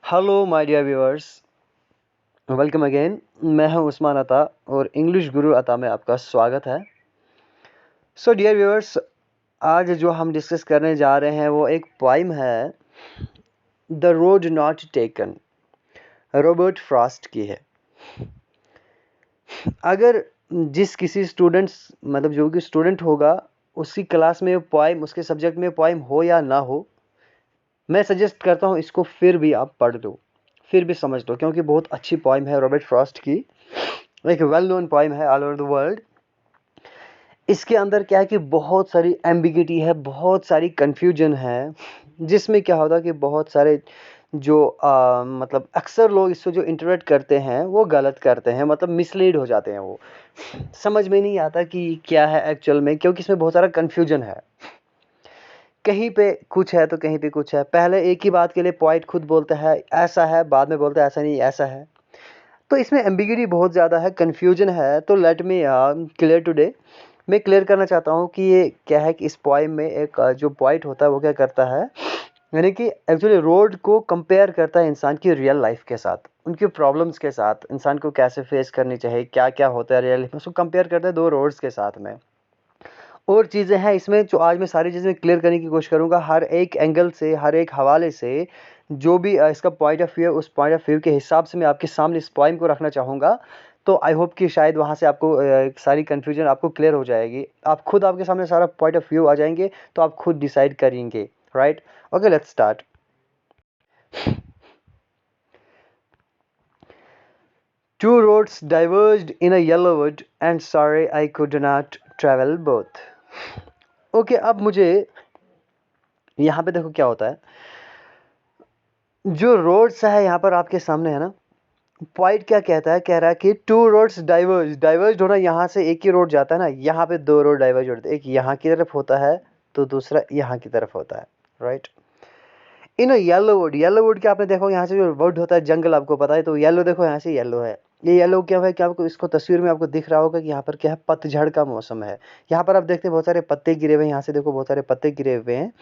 Hello my dear viewers, welcome again. मैं हूं उस्मान अता और इंग्लिश गुरु अता में आपका स्वागत है। सो डियर व्यूअर्स, आज जो हम डिस्कस करने जा रहे हैं वो एक पोइम है, the road not taken, Robert Frost की है। अगर जिस किसी स्टूडेंट्स मतलब जो कि स्टूडेंट होगा उसकी क्लास में पोइम, उसके सब्जेक्ट में पोइम हो या ना हो, मैं सजेस्ट करता हूँ इसको फिर भी आप पढ़ लो, फिर भी समझ लो, क्योंकि बहुत अच्छी पोइम है रॉबर्ट फ्रॉस्ट की। एक वेल नोन पोइम है ऑल ओवर द वर्ल्ड। इसके अंदर क्या है कि बहुत सारी एम्बिगिटी है, बहुत सारी कन्फ्यूजन है, जिसमें क्या होता है कि बहुत सारे जो मतलब अक्सर लोग इसको जो इंटरप्रेट करते हैं वो गलत करते हैं, मतलब मिसलीड हो जाते हैं। वो समझ में नहीं आता कि क्या है एक्चुअल में, क्योंकि इसमें बहुत सारा कन्फ्यूजन है। कहीं पे कुछ है तो कहीं पे कुछ है। पहले एक ही बात के लिए पॉइंट खुद बोलता है ऐसा है, बाद में बोलता है ऐसा नहीं ऐसा है। तो इसमें एम्बिगिटी बहुत ज़्यादा है, कन्फ्यूजन है। तो लेट मी क्लियर टुडे। मैं क्लियर करना चाहता हूँ कि ये क्या है कि इस पोइम में एक जो पॉइंट होता है वो क्या करता है, यानी कि एक्चुअली रोड को कंपेयर करता है इंसान की रियल लाइफ के साथ, उनके प्रॉब्लम्स के साथ, इंसान को कैसे फेस करनी चाहिए, क्या क्या होता है रियल लाइफ में, उसको कंपेयर करता है दो रोड्स के साथ में। और चीज़ें हैं इसमें जो आज मैं सारी चीज़ें क्लियर करने की कोशिश करूँगा, हर एक एंगल से, हर एक हवाले से। जो भी इसका पॉइंट ऑफ व्यू है, उस पॉइंट ऑफ व्यू के हिसाब से मैं आपके सामने इस पोइम को रखना चाहूँगा। तो आई होप कि शायद वहाँ से आपको सारी कन्फ्यूजन आपको क्लियर हो जाएगी। आप खुद, आपके सामने सारा पॉइंट ऑफ व्यू आ जाएंगे, तो आप खुद डिसाइड करेंगे। Right, okay, let's start. Two roads diverged in a yellow wood, and sorry I could not travel both. Okay, अब मुझे यहाँ पे देखो क्या होता है। जो रोड्स है यहाँ पर आपके सामने है ना, पॉइंट क्या कहता है, कह रहा है कि टू रोड्स डाइवर्ज होना, यहाँ से एक ही रोड जाता है ना, यहाँ पे दो रोड डाइवर्ज होते हैं, एक यहाँ की तरफ होता है तो दूसरा यहाँ की तरफ होता है। राइट, इन येलो वुड क्या आपने देखो, यहाँ से जो वुड होता है जंगल, आपको पता है, तो येलो देखो यहाँ से येलो है। ये येलो क्या है, क्या आपको इसको तस्वीर में आपको दिख रहा होगा कि यहाँ पर क्या है, पतझड़ का मौसम है। यहाँ पर आप देखते हैं बहुत सारे पत्ते गिरे हुए हैं, यहाँ से देखो बहुत सारे पत्ते गिरे हुए हैं।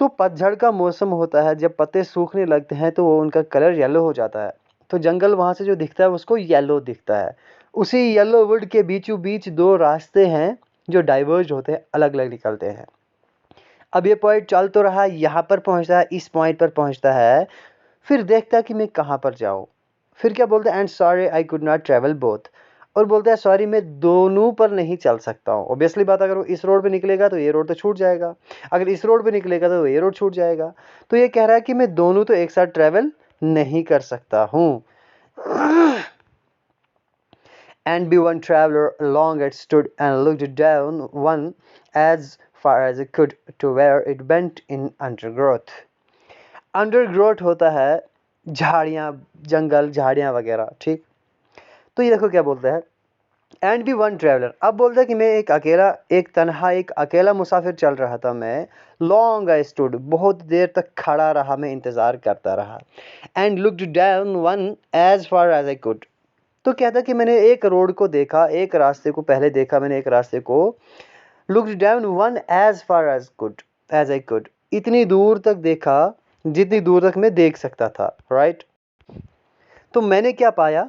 तो पतझड़ का मौसम होता है, जब पत्ते सूखने लगते हैं तो वो उनका कलर येलो हो जाता है। तो जंगल वहाँ से जो दिखता है उसको येलो दिखता है। उसी येलो वुड के बीचों बीच दो रास्ते हैं जो डाइवर्ज होते हैं, अलग अलग निकलते हैं। अब ये पॉइंट चल तो रहा है, यहाँ पर पहुँचता है, इस पॉइंट पर पहुँचता है, फिर देखता है कि मैं कहाँ पर जाऊँ। फिर क्या बोलता है, and sorry I could not travel both, और बोलता है सॉरी मैं दोनों पर नहीं चल सकता हूँ। ऑब्वियसली बात, अगर वो इस रोड पे निकलेगा तो ये रोड तो छूट जाएगा, अगर इस रोड पे निकलेगा तो ये रोड छूट जाएगा। तो ये कह रहा है कि मैं दोनों तो एक साथ ट्रेवल नहीं कर सकता हूँ। And be one traveler along it stood and looked down one as far as it could to where it bent in undergrowth. Undergrowth होता है झाड़ियाँ, जंगल, झाड़ियाँ वगैरह, ठीक। तो ये देखो क्या बोलता है, एंड बी वन ट्रेवलर। अब बोलता है कि मैं एक अकेला, एक तन्हा, एक अकेला मुसाफिर चल रहा था मैं। लॉन्ग आई स्टूड, बहुत देर तक खड़ा रहा मैं, इंतज़ार करता रहा। And looked down one as far as I could. तो कहता कि मैंने एक रोड को देखा, एक रास्ते को पहले देखा मैंने, एक रास्ते को। Looked down one as far as I could, इतनी दूर तक देखा जितनी दूर तक मैं देख सकता था। राइट, तो मैंने क्या पाया,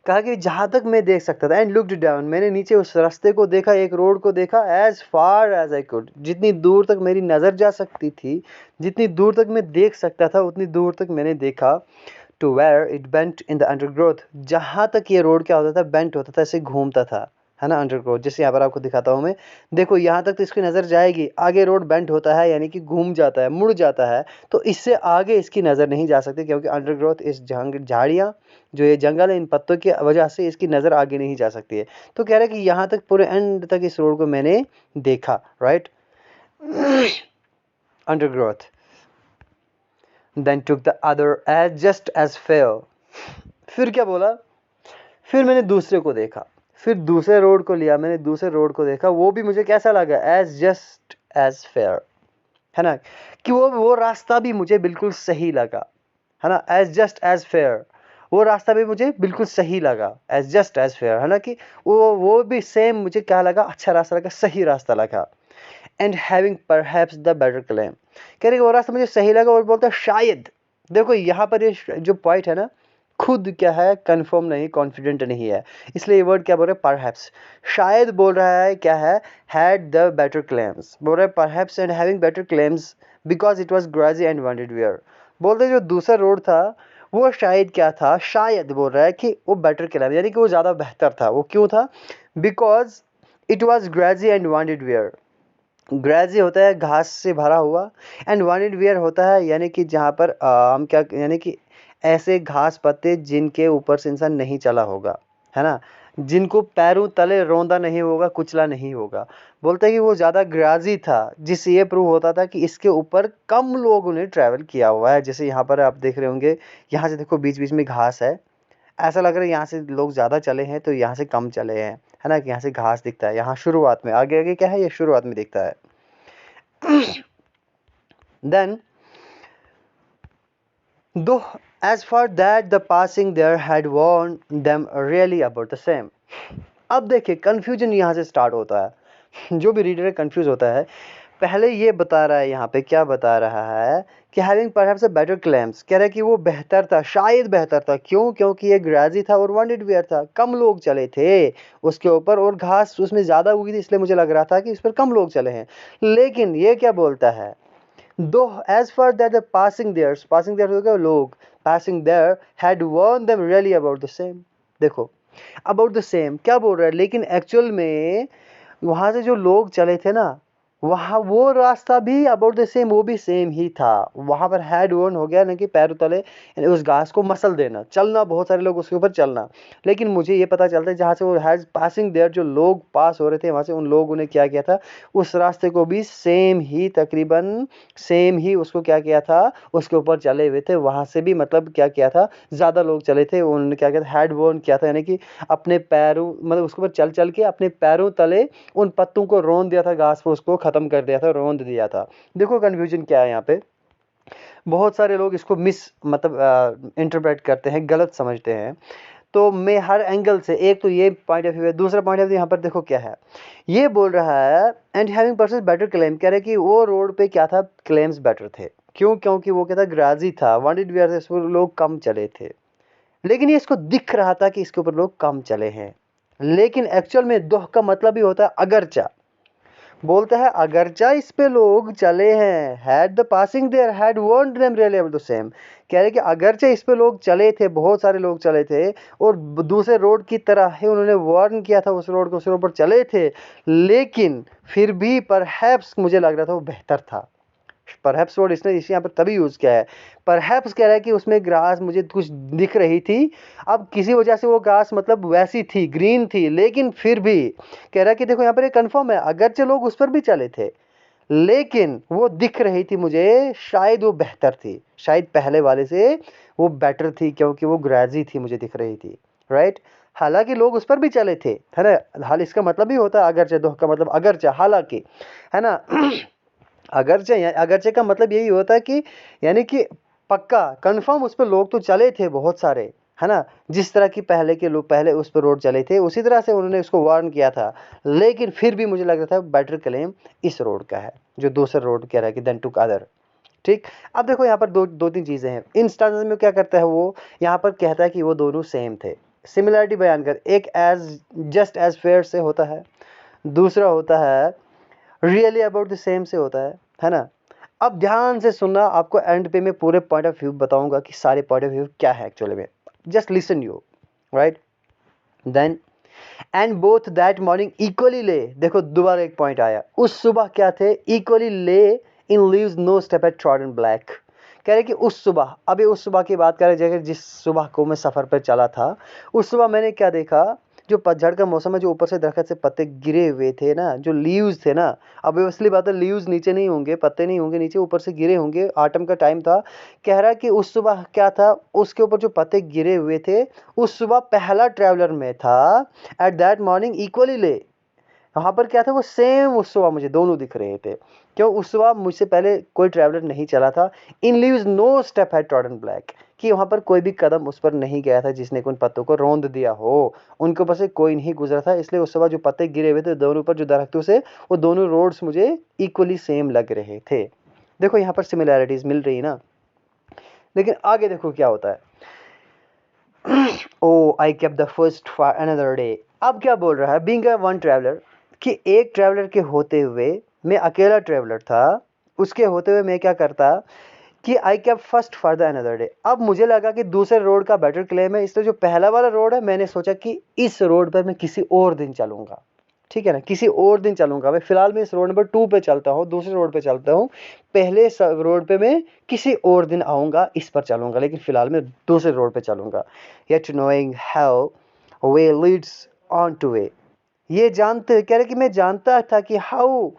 कहा कि जहाँ तक मैं देख सकता था। एंड लुक्ड डाउन, मैंने नीचे उस रास्ते को देखा, एक रोड को देखा, as far as I could, जितनी दूर तक मेरी नज़र जा सकती थी, जितनी दूर तक मैं देख सकता था उतनी दूर तक मैंने देखा। To where it bent in the undergrowth, जहाँ तक ये रोड क्या होता था, बेंट होता था, ऐसे घूमता था, है ना, अंडरग्रोथ। जैसे यहाँ पर आपको दिखाता हूँ मैं, देखो यहाँ तक तो इसकी नज़र जाएगी, आगे रोड बेंट होता है, यानी कि घूम जाता है, मुड़ जाता है, तो इससे आगे इसकी नज़र नहीं जा सकती, क्योंकि अंडरग्रोथ, इस झाड़ियाँ, जो ये जंगल है, इन पत्तों की वजह से इसकी नज़र आगे नहीं जा सकती है। तो कह रहा है कि यहाँ तक, पूरे एंड तक इस रोड को मैंने देखा। Right, undergrowth. Then took the other as just as fair. फिर क्या बोला, फिर मैंने दूसरे को देखा, फिर दूसरे रोड को लिया मैंने, दूसरे रोड को देखा, वो भी मुझे कैसा लगा, एज जस्ट एज फेयर, है ना, कि वो रास्ता भी मुझे बिल्कुल सही लगा, है ना, एज जस्ट एज फेयर, वो रास्ता भी मुझे बिल्कुल सही लगा, एज जस्ट एज फेयर, है ना, कि वो भी सेम मुझे क्या लगा, अच्छा रास्ता लगा, सही रास्ता लगा। And having perhaps the better claim. कह रहे वो रास्ता मुझे सही लगा और बोलता है शायद। देखो यहाँ पर ये जो पॉइंट है ना, खुद क्या है, कंफर्म नहीं, कॉन्फिडेंट नहीं है, इसलिए ये वर्ड क्या बोल रहा है, परहैप्स। शायद बोल रहा है क्या है, हैड द बेटर क्लेम्स, बोल रहा है perhaps and having better claims because it was grassy and wanted wear. बोलते जो दूसरा रोड था वो शायद क्या था, शायद बोल रहा है कि वो बेटर क्लेम, यानी कि वो ज़्यादा बेहतर था। वो क्यों था, because it was grassy and wanted wear. Grassy होता है घास से भरा हुआ, एंड वांटेड वेयर होता है यानी कि जहाँ पर हम क्या, यानी कि ऐसे घास पत्ते जिनके ऊपर से इंसान नहीं चला होगा, है ना, जिनको पैरों तले रौंदा नहीं होगा, कुचला नहीं होगा। बोलते हैं कि वो ज़्यादा ग्राजी था, जिससे ये प्रूव होता था कि इसके ऊपर कम लोगों ने ट्रैवल किया हुआ है। जैसे यहाँ पर आप देख रहे होंगे, यहाँ से देखो बीच बीच में घास है, ऐसा लग रहा है यहाँ से लोग ज़्यादा चले हैं तो यहाँ से कम चले हैं, है ना, कि यहाँ से घास दिखता है, यहाँ शुरुआत में, आगे आगे क्या है, ये शुरुआत में दिखता है। Then, though as far that the passing there had warned them really about the same। अब देखिए कंफ्यूजन यहाँ से स्टार्ट होता है। जो भी रीडर है कंफ्यूज होता है। पहले ये बता रहा है, यहाँ पे क्या बता रहा है कि having perhaps a better claims, कह रहा है कि वो बेहतर था, शायद बेहतर था। क्यों, क्योंकि ये ग्राजी था और वांटेड वेयर था, कम लोग चले थे उसके ऊपर और घास उसमें ज़्यादा उगी थी, इसलिए मुझे लग रहा था कि इस पर कम लोग चले हैं। लेकिन ये क्या बोलता है, though as फar that the passing there हो गया लोग, passing there had warned them really about the same। देखो about the same क्या बोल रहा है, लेकिन एक्चुअल में वहाँ से जो लोग चले थे ना, वहाँ वो रास्ता भी अबाउट द सेम, वो भी सेम ही था। वहाँ पर हैड वन हो गया ना कि पैरों तले यानी उस घास को मसल देना, चलना, बहुत सारे लोग उसके ऊपर चलना। लेकिन मुझे ये पता चलता है जहाँ से वो हैज पासिंग देयर, जो लोग पास हो रहे थे वहाँ से, उन लोगों ने क्या किया था, उस रास्ते को भी सेम ही, तकरीबन सेम ही उसको क्या किया था, उसके ऊपर चले हुए थे। वहाँ से भी मतलब क्या किया था, ज़्यादा लोग चले थे, उन्होंने क्या किया था, हैड वन किया था, यानी कि अपने पैरों, मतलब उसके ऊपर चल चल के अपने पैरों तले उन पत्तों को रौंद दिया था, घास फूस को खत्म कर दिया था, रौंद दिया था। देखो कन्फ्यूजन क्या है यहाँ पे, बहुत सारे लोग इसको मिस मतलब इंटरप्रेट करते हैं, गलत समझते हैं। तो मैं हर एंगल से, एक तो ये पॉइंट ऑफ व्यू है, दूसरा पॉइंट ऑफ व्यू यहाँ पर देखो क्या है, ये बोल रहा है and having person better claim, कह रहे कि वो रोड पे क्या था, क्लेम्स बेटर थे। क्यों, क्योंकि वो क्या था, ग्राजी था, वांटेड वेयर थे, इस पर लोग कम चले थे। लेकिन ये इसको दिख रहा था कि इसके ऊपर लोग कम चले हैं। लेकिन एक्चुअल में दोह का मतलब ही होता है अगरचा। बोलता है अगरचा इस पे लोग चले हैं, had the passing there had warned them really about the same. कह रहे कि अगरचे इस पे लोग चले थे, बहुत सारे लोग चले थे और दूसरे रोड की तरह ही उन्होंने वार्न किया था उस रोड को, उस रोड पर चले थे, लेकिन फिर भी परहैप्स मुझे लग रहा था वो बेहतर था। परहैप्स वर्ड इसने इस यहाँ पर तभी यूज़ किया है। परहैप्स कह रहा है कि उसमें ग्रास मुझे कुछ दिख रही थी, अब किसी वजह से वो ग्रास मतलब वैसी थी, ग्रीन थी, लेकिन फिर भी कह रहा है कि देखो यहाँ पर ये कंफर्म है, अगरचे लोग उस पर भी चले थे, लेकिन वो दिख रही थी मुझे, शायद वो बेहतर थी, शायद पहले वाले से वो बेटर थी, क्योंकि वो ग्रेजी थी, मुझे दिख रही थी, राइट। हालांकि लोग उस पर भी चले थे, है ना, हाल इसका मतलब भी होता है अगरचे, दोह का मतलब अगरचे, हालांकि, है ना। अगरचे का मतलब यही होता है कि यानी कि पक्का कंफर्म उस पर लोग तो चले थे बहुत सारे, है ना, जिस तरह की पहले के लोग पहले उस पर रोड चले थे उसी तरह से उन्होंने उसको वार्न किया था, लेकिन फिर भी मुझे लग रहा था बेटर क्लेम इस रोड का है, जो दूसरा रोड कह रहा है कि देन टुक अदर। ठीक। अब देखो यहाँ पर दो तीन चीज़ें हैं। इंस्टांस में क्या करता है वो, यहाँ पर कहता है कि वो दोनों सेम थे, सिमिलरिटी बयान कर, एक एज जस्ट एज फेयर से होता है, दूसरा होता है रियली अबाउट द सेम से होता है ना। अब ध्यान से सुनना, आपको एंड पे मैं पूरे पॉइंट ऑफ व्यू बताऊंगा कि सारे पॉइंट ऑफ व्यू क्या है एक्चुअली में, just listen you, right. Then and both that morning equally lay, देखो दोबारा एक पॉइंट आया, उस सुबह क्या थे, equally lay in leaves no step at trodden black. कह रहे कि उस सुबह, अभी उस सुबह की बात करें जगह जिस सुबह को मैं सफ़र पर चला था, उस सुबह मैंने क्या देखा, जो पतझड़ का मौसम है, जो ऊपर से दरख्त से पत्ते गिरे हुए थे ना, जो लीव्स थे ना, अब असली बात है लीव्स नीचे नहीं होंगे, पत्ते नहीं होंगे नीचे, ऊपर से गिरे होंगे, ऑटम का टाइम था। कह रहा है कि उस सुबह क्या था, उसके ऊपर जो पत्ते गिरे हुए थे, उस सुबह पहला ट्रैवलर में था, एट दैट मॉर्निंग इक्वली ले, वहाँ पर क्या था, वो सेम उस सुबह मुझे दोनों दिख रहे थे। क्यों? उस सुबह मुझसे पहले कोई ट्रैवलर नहीं चला था। In leaves no step had trodden black, कि वहाँ पर कोई भी कदम उस पर नहीं गया था जिसने उन पत्तों को रौंद दिया हो। उनके ऊपर से कोई नहीं गुजरा था, इसलिए उस सुबह जो पत्ते गिरे हुए थे दोनों ऊपर, जो दरख्तों से, वो दोनों रोड्स मुझे इक्वली सेम लग रहे थे। देखो यहाँ पर सिमिलैरिटीज मिल रही ना। लेकिन आगे देखो क्या होता है। Oh I kept the first for another day. अब क्या बोल रहा है, बीइंग अ वन ट्रैवलर, कि एक ट्रैवलर के होते हुए, मैं अकेला ट्रैवलर था, उसके होते हुए मैं क्या करता कि I kept first for the another day. अब मुझे लगा कि दूसरे रोड का बेटर क्लेम है, इसलिए जो पहला वाला रोड है मैंने सोचा कि इस रोड पर मैं किसी और दिन चलूंगा। ठीक है ना, किसी और दिन चलूंगा मैं। फिलहाल मैं इस रोड नंबर 2 पे चलता हूँ, दूसरे रोड पे चलता हूँ। पहले रोड पे मैं किसी और दिन आऊंगा, इस पर चलूंगा, लेकिन फिलहाल मैं दूसरे रोड पे चलूंगा। Yet knowing how way Leeds on two way, ये जानते कह रहे कि मैं जानता था कि how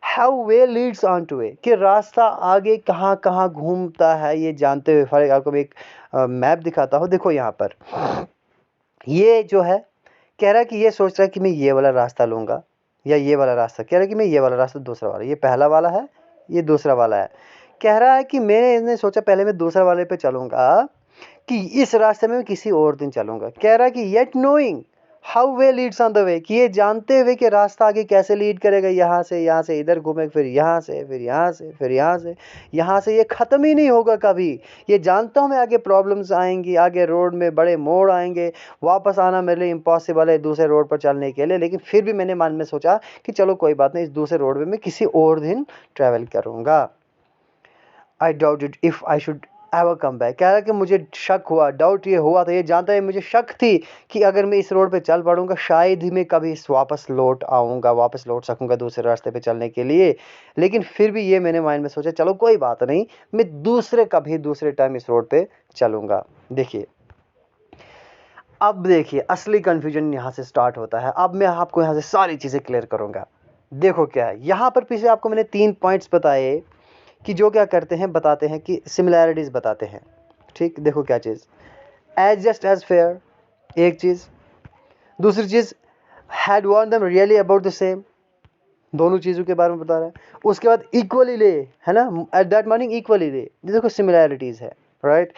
how way Leeds on two way, कि रास्ता आगे कहाँ कहाँ घूमता है, ये जानते हुए। फॉर आपको मैं एक मैप दिखाता हूँ। देखो यहाँ पर ये जो है, कह रहा है कि ये सोच रहा है कि मैं ये वाला रास्ता लूंगा या ये वाला रास्ता, कह रहा है कि मैं ये वाला रास्ता, दूसरा वाला, ये पहला वाला है, ये दूसरा वाला है। कह रहा है कि मैंने सोचा पहले मैं दूसरा वाले पे चलूंगा, कि इस रास्ते में मैं किसी और दिन चलूंगा। कह रहा है कि yet knowing how way Leeds on the way, कि ये जानते हुए कि रास्ता आगे कैसे लीड करेगा, यहाँ से इधर घूमे, फिर यहाँ से, फिर यहाँ से, फिर यहाँ से, ये ख़त्म ही नहीं होगा कभी। ये जानता हूँ मैं आगे प्रॉब्लम्स आएंगी, आगे रोड में बड़े मोड़ आएंगे, वापस आना मेरे लिए इम्पॉसिबल है दूसरे रोड पर चलने के लिए, लेकिन फिर भी मैंने मन में सोचा कि चलो कोई बात नहीं, इस दूसरे रोड में मैं किसी और दिन ट्रैवल करूँगा। आई doubted if I should ever come back, कह रहा है कि मुझे शक हुआ, डाउट ये हुआ था, ये जानता है, मुझे शक थी कि अगर मैं इस रोड पे चल पड़ूंगा शायद ही मैं कभी वापस लौट आऊँगा, वापस लौट सकूँगा दूसरे रास्ते पे चलने के लिए। लेकिन फिर भी ये मैंने माइंड में सोचा चलो कोई बात नहीं, मैं कभी दूसरे टाइम इस रोड पे चलूँगा। देखिए, अब देखिए असली कन्फ्यूजन यहाँ से स्टार्ट होता है। अब मैं आपको यहाँ से सारी चीज़ें क्लियर करूँगा। देखो क्या है, यहाँ पर पीछे आपको मैंने 3 पॉइंट्स बताए कि जो क्या करते हैं, बताते हैं कि सिमिलैरिटीज़ बताते हैं। ठीक, देखो क्या चीज़, एज जस्ट एज फेयर एक चीज़, दूसरी चीज़ हैड वांट them really about the same, दोनों चीज़ों के बारे में बता रहा है। उसके बाद इक्वली ले, है ना, eight that morning equally lay, देखो सिमिलैरिटीज़ है, राइट।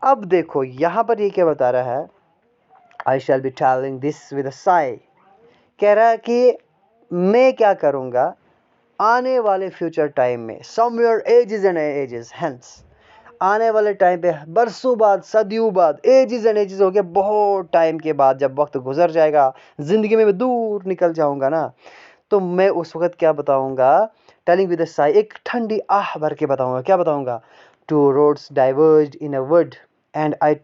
अब देखो यहाँ पर ये क्या बता रहा है, I shall be telling this with a sigh, कह रहा है कि मैं क्या करूँगा आने वाले फ्यूचर टाइम में, somewhere ages and ages hence, आने वाले टाइम पे बरसों बाद, सदियों बाद, एजेस एंड एजेस हो गया, बहुत टाइम के बाद जब वक्त गुजर जाएगा, ज़िंदगी में मैं दूर निकल जाऊंगा ना, तो मैं उस वक्त क्या बताऊंगा, टेलिंग विद अ साई, एक ठंडी आह भर के बताऊंगा। क्या बताऊंगा, two roads diverged in a wood and I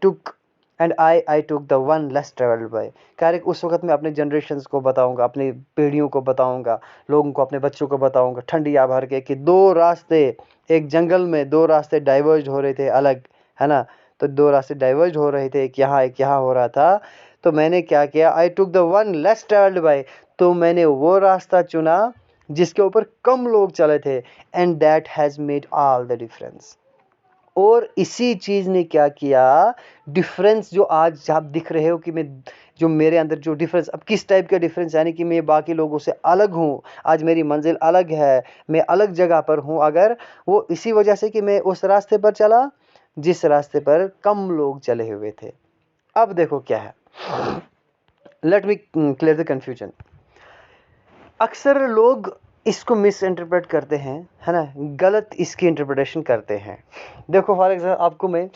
took the one less travelled by. कह उस वक्त मैं अपने जनरेशन्स को बताऊंगा, अपनी पीढ़ियों को बताऊंगा, लोगों को, अपने बच्चों को बताऊंगा ठंडी आह भर के, कि 2 रास्ते, एक जंगल में 2 रास्ते डाइवर्ज हो रहे थे अलग, है ना, तो 2 रास्ते डाइवर्ज हो रहे थे, एक यहाँ हो रहा था, तो मैंने क्या किया, I took the one less travelled by, तो मैंने वो रास्ता चुना जिसके ऊपर कम लोग चले थे, and that has made all the difference. और इसी चीज़ ने क्या किया, डिफरेंस जो आज आप दिख रहे हो कि मैं, जो मेरे अंदर जो डिफरेंस, अब किस टाइप का डिफरेंस, यानी कि मैं बाकी लोगों से अलग हूँ, आज मेरी मंजिल अलग है, मैं अलग जगह पर हूँ, अगर वो इसी वजह से कि मैं उस रास्ते पर चला जिस रास्ते पर कम लोग चले हुए थे। अब देखो क्या है, let me clear the confusion. अक्सर लोग इसको मिस इंटरप्रेट करते हैं, है ना, गलत इसकी इंटरप्रिटेशन करते हैं। देखो फॉर एग्जाम्पल आपको मैं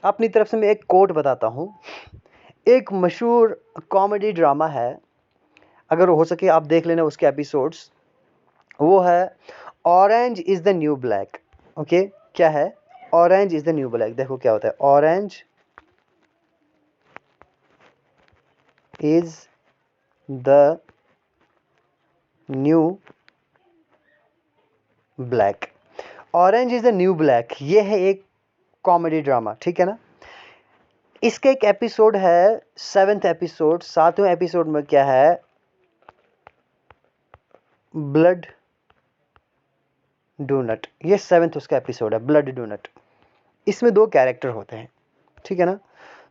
अपनी तरफ से मैं एक कोट बताता हूँ। एक मशहूर कॉमेडी ड्रामा है, अगर हो सके आप देख लेना उसके एपिसोड्स, वो है orange is the new black. Okay, क्या है, orange is the new black. देखो क्या होता है, orange is the new black, orange is the new black, ये है एक कॉमेडी ड्रामा, ठीक है ना। इसका एक एपिसोड है 7th एपिसोड, 7वें एपिसोड में क्या है, ब्लड डोनट, ये 7th उसका एपिसोड है, ब्लड डोनट। इसमें 2 कैरेक्टर होते हैं, ठीक है ना,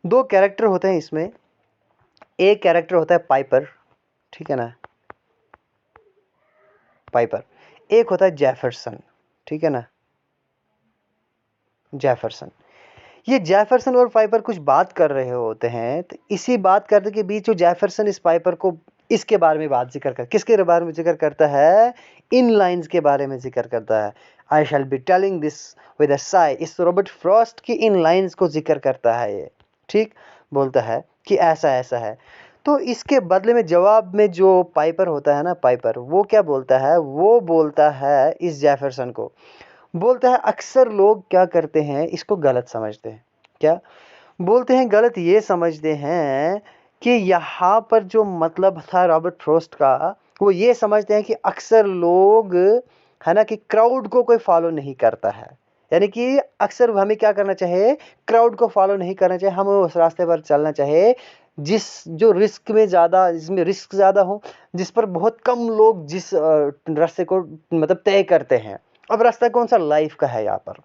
2 कैरेक्टर होते हैं इसमें। एक कैरेक्टर होता है पाइपर, ठीक है ना, पाइपर। एक होता है जेफरसन, ठीक है ना, जेफरसन। ये जेफरसन और पाइपर कुछ बात कर रहे होते हैं, तो इसी बात करने के बीच जो जेफरसन इस पाइपर को इसके बारे में जिक्र कर, किसके बारे में जिक्र करता है, इन लाइंस के बारे में जिक्र करता है। I shall be telling this with a sigh, इस रॉबर्ट फ्रॉस्ट की इन लाइंस को जिक्र करता है ये, ठीक, बोलता है कि ऐसा ऐसा है। तो इसके बदले में जवाब में जो पाइपर होता है ना, पाइपर, वो क्या बोलता है, वो बोलता है इस जेफरसन को, बोलता है अक्सर लोग क्या करते हैं, इसको गलत समझते हैं। क्या बोलते हैं, गलत ये समझते हैं कि यहाँ पर जो मतलब था रॉबर्ट फ्रॉस्ट का, वो ये समझते हैं कि अक्सर लोग, है ना, कि क्राउड को कोई फॉलो नहीं करता है, यानी कि अक्सर हमें क्या करना चाहिए, क्राउड को फॉलो नहीं करना चाहिए, हमें उस रास्ते पर चलना चाहिए जिस जो रिस्क में ज़्यादा, जिसमें रिस्क ज़्यादा हो, जिस पर बहुत कम लोग जिस रास्ते को मतलब तय करते हैं। अब रास्ता कौन सा, लाइफ का है। यहाँ पर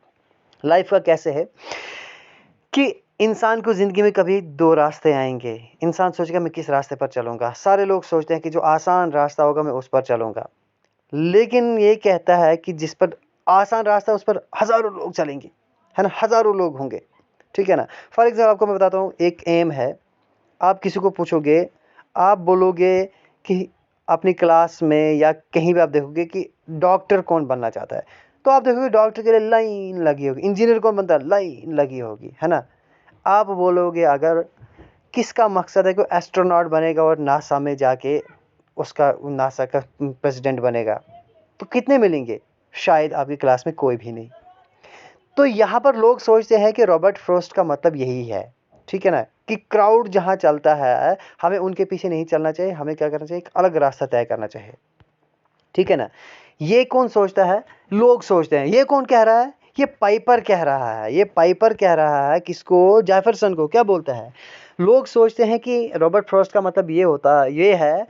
लाइफ का कैसे है कि इंसान को ज़िंदगी में कभी दो रास्ते आएंगे, इंसान सोचेगा मैं किस रास्ते पर चलूँगा, सारे लोग सोचते हैं कि जो आसान रास्ता होगा मैं उस पर चलूँगा, लेकिन ये कहता है कि जिस पर आसान रास्ता उस पर हज़ारों लोग चलेंगे, है ना, हज़ारों लोग होंगे, ठीक है ना। फॉर एग्जाम्पल आपको मैं बताता हूँ, एक एम है, आप किसी को पूछोगे, आप बोलोगे कि अपनी क्लास में या कहीं भी आप देखोगे कि डॉक्टर कौन बनना चाहता है, तो आप देखोगे डॉक्टर के लिए लाइन लगी होगी, इंजीनियर कौन बनता है, लाइन लगी होगी, है ना। आप बोलोगे अगर किसका मकसद है कि एस्ट्रोनॉट बनेगा और नासा में जाके उसका नासा का प्रेसिडेंट बनेगा, तो कितने मिलेंगे, शायद आपकी क्लास में कोई भी नहीं। तो यहाँ पर लोग सोचते हैं कि रॉबर्ट फ्रॉस्ट का मतलब यही है, ठीक है ना, कि क्राउड जहाँ चलता है हमें उनके पीछे नहीं चलना चाहिए, हमें क्या करना चाहिए, एक अलग रास्ता तय करना चाहिए, ठीक है ना। ये कौन सोचता है, लोग सोचते हैं। ये कौन कह रहा है, ये पाइपर कह रहा है, ये पाइपर कह रहा है किसको, जेफरसन को। क्या बोलता है, लोग सोचते हैं कि रॉबर्ट फ्रॉस्ट का मतलब ये है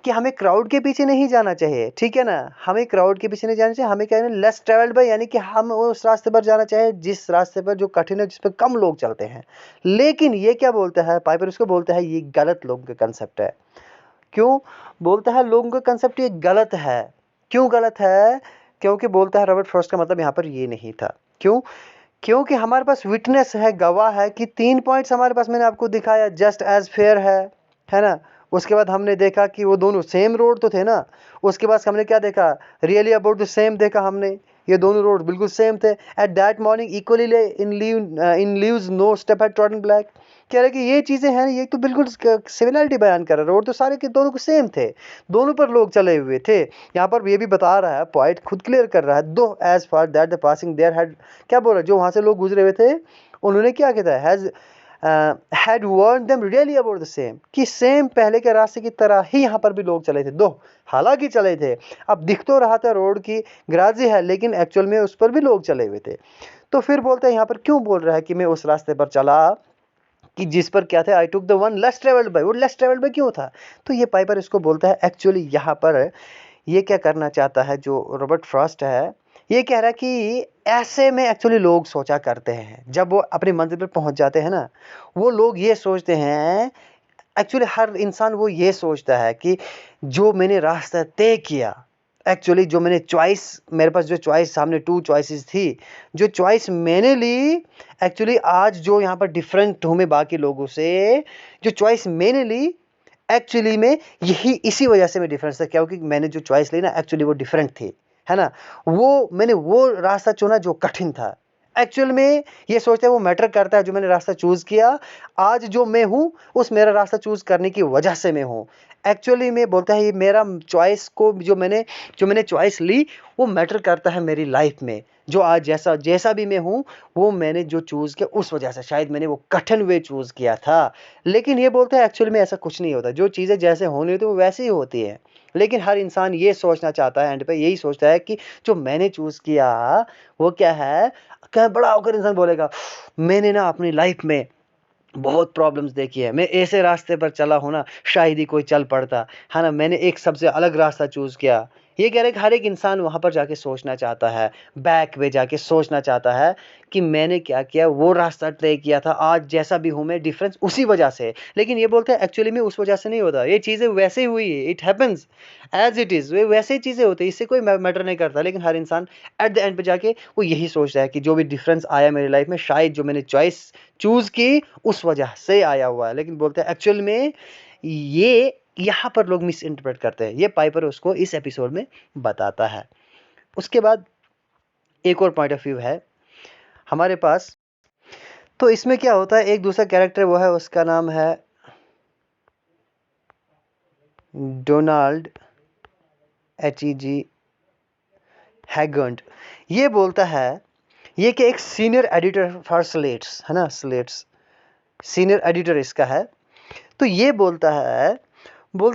कि हमें क्राउड के पीछे नहीं जाना चाहिए, ठीक है ना, हमें क्राउड के पीछे नहीं जाना चाहिए, हमें क्या है, लेस ट्रेवल्ड बाय, यानी कि हम उस रास्ते पर जाना चाहिए जिस रास्ते पर जो कठिन है, जिस पर कम लोग चलते हैं। लेकिन ये क्या बोलता है पाइपर, उसको बोलता है ये गलत लोगों का कंसेप्ट है। क्यों बोलता है लोगों का कंसेप्ट ये गलत है, क्यों गलत है, क्योंकि बोलता है रॉबर्ट फ्रॉस्ट का मतलब यहाँ पर ये नहीं था। क्यों, क्योंकि हमारे पास विटनेस है, गवाह है कि 3 पॉइंट्स हमारे पास, मैंने आपको दिखाया, जस्ट एज फेयर है ना। उसके बाद हमने देखा कि वो दोनों सेम रोड तो थे ना। उसके बाद हमने क्या देखा, रियली अबाउट द सेम देखा हमने, ये दोनों रोड बिल्कुल सेम थे। At that morning equally in leaves no step had trodden black, कह रहे कि ये चीज़ें हैं, ये तो बिल्कुल सिमिलरिटी बयान कर रहा है, रोड तो सारे के दोनों को सेम थे, दोनों पर लोग चले हुए थे। यहाँ पर ये भी बता रहा है, पॉइंट खुद क्लियर कर रहा है, though as far that the passing there had, क्या बोल रहा है, जो वहाँ से लोग गुजरे हुए थे उन्होंने क्या कहता है, had warn them really about the same, कि सेम पहले के रास्ते की तरह ही यहाँ पर भी लोग चले थे, दो हालांकि चले थे। अब दिख तो रहा था रोड की ग्राजी है, लेकिन एक्चुअल में उस पर भी लोग चले हुए थे। तो फिर बोलते हैं यहाँ पर क्यों बोल रहा है कि मैं उस रास्ते पर चला कि जिस पर क्या था, I took the one less travelled by, वो लेस ट्रेवल्ड बाय क्यों था। तो ये पाइपर इसको बोलता है, एक्चुअली यहाँ पर ये क्या करना चाहता है जो रॉबर्ट फ्रॉस्ट है, ये कह रहा है कि ऐसे में एक्चुअली लोग सोचा करते हैं, जब वो अपनी मंजिल पर पहुंच जाते हैं ना, वो लोग ये सोचते हैं, एक्चुअली हर इंसान वो ये सोचता है कि जो मैंने रास्ता तय किया, एक्चुअली जो मैंने चॉइस, मेरे पास जो चॉइस, सामने 2 चॉइसेस थी, जो चॉइस मैंने ली, एक्चुअली आज जो यहाँ पर डिफरेंट हूँ मैं बाकी लोगों से, जो चॉइस मैंने ली, एक्चुअली में यही इसी वजह से मैं डिफरेंस था, क्योंकि मैंने जो चॉइस ली ना, एक्चुअली वो डिफरेंट थी, है ना। वो मैंने वो रास्ता चुना जो कठिन था। एक्चुअल में ये सोचते हैं वो मैटर करता है, जो मैंने रास्ता चूज़ किया, आज जो मैं हूँ उस मेरा रास्ता चूज़ करने की वजह से मैं हूँ। एक्चुअली में बोलता है ये मेरा चॉइस को, जो मैंने चॉइस ली वो मैटर करता है मेरी लाइफ में, जो आज जैसा भी मैं हूँ, वो मैंने जो चूज़ किया उस वजह से, शायद मैंने वो कठिन वे चूज़ किया था। लेकिन ये बोलता है एक्चुअली में ऐसा कुछ नहीं होता, जो चीज़ें जैसे होनी होती वो वैसे ही होती है। लेकिन हर इंसान ये सोचना चाहता है, एंड पे यही सोचता है कि जो मैंने चूज़ किया वो क्या है, क्या बड़ा होकर इंसान बोलेगा मैंने ना अपनी लाइफ में बहुत प्रॉब्लम्स देखी है, मैं ऐसे रास्ते पर चला हूँ ना, शायद ही कोई चल पड़ता, है ना, मैंने एक सबसे अलग रास्ता चूज़ किया, ये कह रहे हैं कि हर एक इंसान वहाँ पर जाके सोचना चाहता है, बैक में जाके सोचना चाहता है कि मैंने क्या किया, वो रास्ता तय किया था, आज जैसा भी हूँ मैं डिफरेंस उसी वजह से है। लेकिन ये बोलते हैं एक्चुअली में उस वजह से नहीं होता, ये चीज़ें वैसे ही हुई है, it happens as it is, वे वैसे ही चीज़ें होती है, इससे कोई मैटर नहीं करता। लेकिन हर इंसान एट द एंड पे जाके वो यही सोचता है कि जो भी डिफरेंस आया मेरी लाइफ में, शायद जो मैंने चॉइस चूज़ की उस वजह से आया हुआ है। लेकिन बोलते हैं एक्चुअल में ये यहाँ पर लोग मिस इंटरप्रेट करते हैं। ये पाइपर उसको इस एपिसोड में बताता है। उसके बाद एक और पॉइंट ऑफ व्यू है हमारे पास। तो इसमें क्या होता है, एक दूसरा कैरेक्टर वो है, उसका नाम है डोनाल्ड HEG हैगर्ड। ये बोलता है, ये कि एक सीनियर एडिटर फॉर स्लेट्स है ना, स्लेट्स सीनियर एडिटर इसका है। तो ये बोलता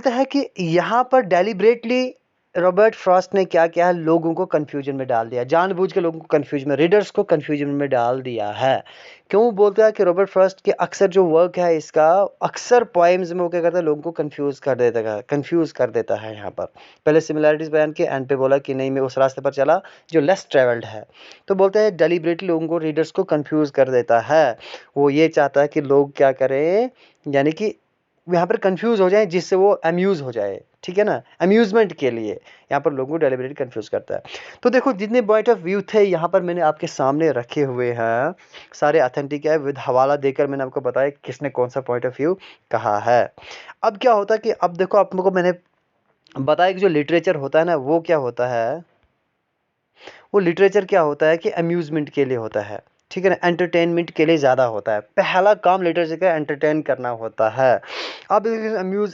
है कि यहाँ पर डेलिब्रेटली रॉबर्ट फ्रॉस्ट ने क्या किया है, लोगों को कंफ्यूजन में डाल दिया, जानबूझ के लोगों को कंफ्यूजन में, रीडर्स को कंफ्यूजन में डाल दिया है। क्यों बोलता है कि रॉबर्ट फ्रॉस्ट के अक्सर जो वर्क है इसका, अक्सर पोएम्स में वो क्या करता है, लोगों को कंफ्यूज कर देता है। यहाँ पर पहले सिमिलैरिटीज बयान के, एंड पे बोला कि नहीं मैं उस रास्ते पर चला जो लेस ट्रेवल्ड है। तो बोलते हैं डेलिब्रेटली लोगों को, रीडर्स को कंफ्यूज कर देता है। वो ये चाहता है कि लोग क्या करें, यानी कि यहाँ पर कंफ्यूज हो जाए जिससे वो अम्यूज हो जाए, ठीक है ना, अम्यूजमेंट के लिए यहाँ पर लोगों को डेलिबरेट कंफ्यूज करता है। तो देखो जितने पॉइंट ऑफ व्यू थे यहाँ पर मैंने आपके सामने रखे हुए हैं, सारे ऑथेंटिक है, विद हवाला देकर मैंने आपको बताया किसने कौन सा पॉइंट ऑफ व्यू कहा है। अब क्या होता है कि अब देखो आपको मैंने बताया कि जो लिटरेचर होता है ना, वो क्या होता है, वो लिटरेचर क्या होता है कि अम्यूजमेंट के लिए होता है, ठीक है ना, एंटरटेनमेंट के लिए ज़्यादा होता है। पहला काम लिटरेचर का एंटरटेन करना होता है। अब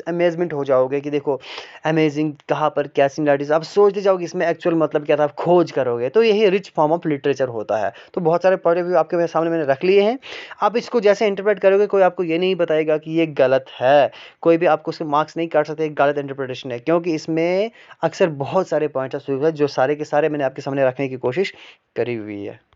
अमेजमेंट हो जाओगे कि देखो अमेजिंग कहाँ पर क्या सिमिलरिटीज, आप सोचते जाओगे इसमें एक्चुअल मतलब क्या था, आप खोज करोगे। तो यही रिच फॉर्म ऑफ लिटरेचर होता है। तो बहुत सारे पॉइंट ऑफ व्यू आपके सामने मैंने रख लिए हैं, आप इसको जैसे इंटरप्रेट करोगे, कोई आपको ये नहीं बताएगा कि ये गलत है, कोई भी आपको उसके मार्क्स नहीं काट सकते गलत इंटरप्रिटेशन है, क्योंकि इसमें अक्सर बहुत सारे पॉइंट्स ऑफ व्यू है जो सारे के सारे मैंने आपके सामने रखने की कोशिश करी हुई है।